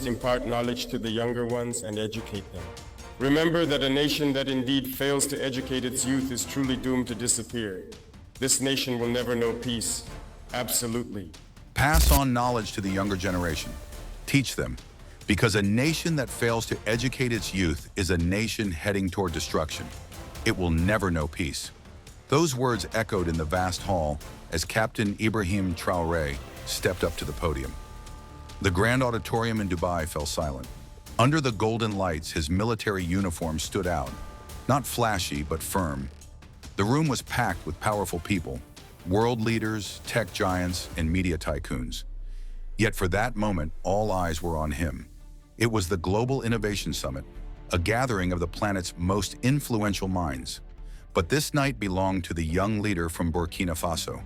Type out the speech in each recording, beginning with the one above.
impart knowledge to the younger ones and educate them. Remember that a nation that indeed fails to educate its youth is truly doomed to disappear. This nation will never know peace. Absolutely. Pass on knowledge to the younger generation. Teach them. Because a nation that fails to educate its youth is a nation heading toward destruction. It will never know peace. Those words echoed in the vast hall as Captain Ibrahim Traoré stepped up to the podium. The grand auditorium in Dubai fell silent. Under the golden lights, his military uniform stood out, not flashy, but firm. The room was packed with powerful people, world leaders, tech giants, and media tycoons. Yet for that moment, all eyes were on him. It was the Global Innovation Summit, a gathering of the planet's most influential minds. But this night belonged to the young leader from Burkina Faso.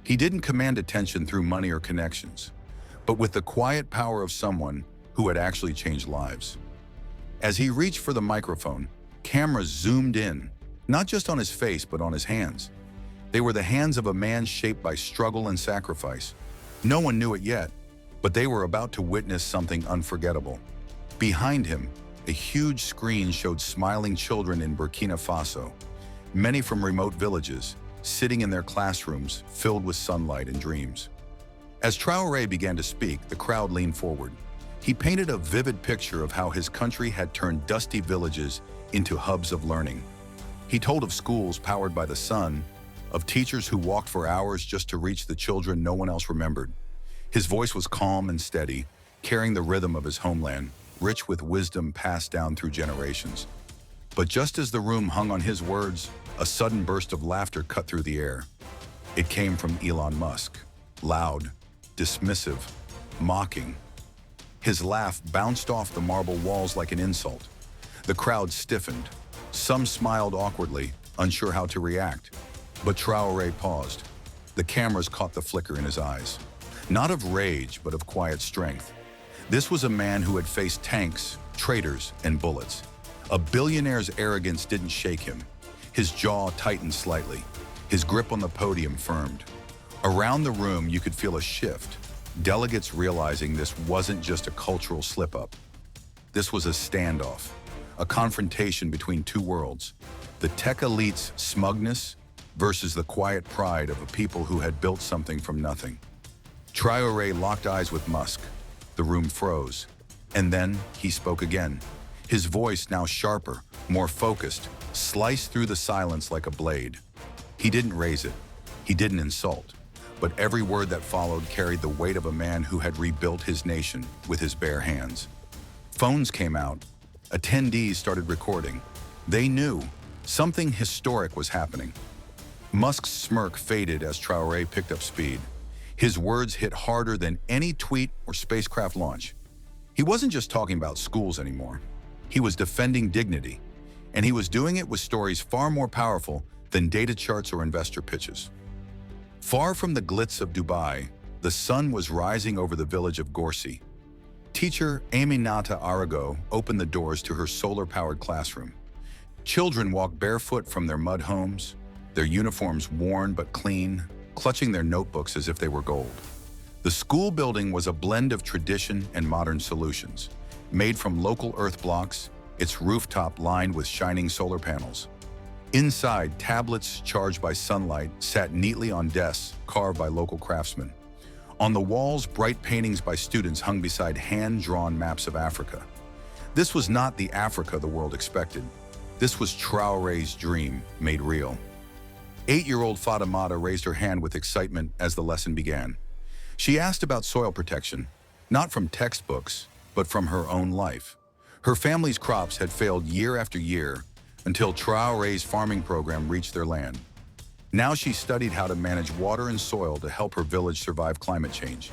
He didn't command attention through money or connections, but with the quiet power of someone who had actually changed lives. As he reached for the microphone, cameras zoomed in, not just on his face, but on his hands. They were the hands of a man shaped by struggle and sacrifice. No one knew it yet, but they were about to witness something unforgettable. Behind him, a huge screen showed smiling children in Burkina Faso, many from remote villages, sitting in their classrooms filled with sunlight and dreams. As Traoré began to speak, the crowd leaned forward. He painted a vivid picture of how his country had turned dusty villages into hubs of learning. He told of schools powered by the sun, of teachers who walked for hours just to reach the children no one else remembered. His voice was calm and steady, carrying the rhythm of his homeland, rich with wisdom passed down through generations. But just as the room hung on his words, a sudden burst of laughter cut through the air. It came from Elon Musk, loud, dismissive, mocking. His laugh bounced off the marble walls like an insult. The crowd stiffened. Some smiled awkwardly, unsure how to react. But Traoré paused. The cameras caught the flicker in his eyes. Not of rage, but of quiet strength. This was a man who had faced tanks, traitors, and bullets. A billionaire's arrogance didn't shake him. His jaw tightened slightly. His grip on the podium firmed. Around the room, you could feel a shift. Delegates realizing this wasn't just a cultural slip-up. This was a standoff, a confrontation between two worlds. The tech elite's smugness versus the quiet pride of a people who had built something from nothing. Traoré locked eyes with Musk. The room froze. And then he spoke again. His voice, now sharper, more focused, sliced through the silence like a blade. He didn't raise it. He didn't insult. But every word that followed carried the weight of a man who had rebuilt his nation with his bare hands. Phones came out. Attendees started recording. They knew something historic was happening. Musk's smirk faded as Traoré picked up speed. His words hit harder than any tweet or spacecraft launch. He wasn't just talking about schools anymore. He was defending dignity, and he was doing it with stories far more powerful than data charts or investor pitches. Far from the glitz of Dubai, the sun was rising over the village of Gorsi. Teacher Aminata Arago opened the doors to her solar-powered classroom. Children walked barefoot from their mud homes, their uniforms worn but clean, clutching their notebooks as if they were gold. The school building was a blend of tradition and modern solutions, made from local earth blocks, its rooftop lined with shining solar panels. Inside, tablets charged by sunlight sat neatly on desks carved by local craftsmen. On the walls, bright paintings by students hung beside hand-drawn maps of Africa. This was not the Africa the world expected. This was Traoré's dream made real. 8-year-old Fatimata raised her hand with excitement as the lesson began. She asked about soil protection, not from textbooks, but from her own life. Her family's crops had failed year after year until Traoré's farming program reached their land. Now she studied how to manage water and soil to help her village survive climate change.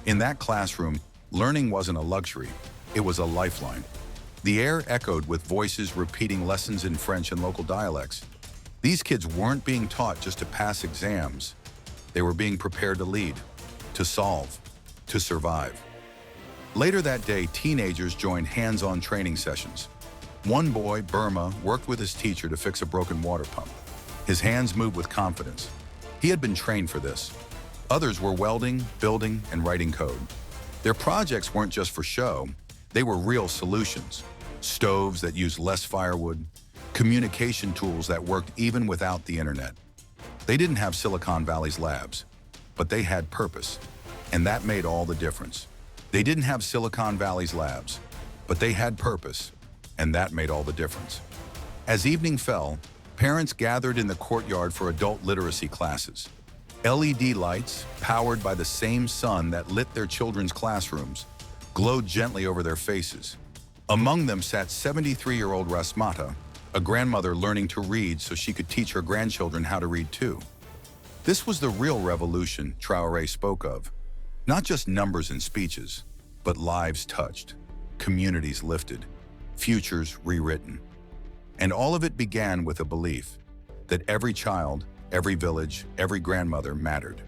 In that classroom, learning wasn't a luxury, it was a lifeline. The air echoed with voices repeating lessons in French and local dialects. These kids weren't being taught just to pass exams. They were being prepared to lead, to solve, to survive. Later that day, teenagers joined hands-on training sessions. One boy, Burma, worked with his teacher to fix a broken water pump. His hands moved with confidence. He had been trained for this. Others were welding, building, and writing code. Their projects weren't just for show, they were real solutions. Stoves that used less firewood, communication tools that worked even without the internet. They didn't have Silicon Valley's labs, but they had purpose, and that made all the difference. They didn't have Silicon Valley's labs, but they had purpose, and that made all the difference. As evening fell, parents gathered in the courtyard for adult literacy classes. LED lights, powered by the same sun that lit their children's classrooms, glowed gently over their faces. Among them sat 73-year-old Rasmata, a grandmother learning to read so she could teach her grandchildren how to read too. This was the real revolution Traoré spoke of. Not just numbers and speeches, but lives touched, communities lifted, futures rewritten. And all of it began with a belief that every child, every village, every grandmother mattered.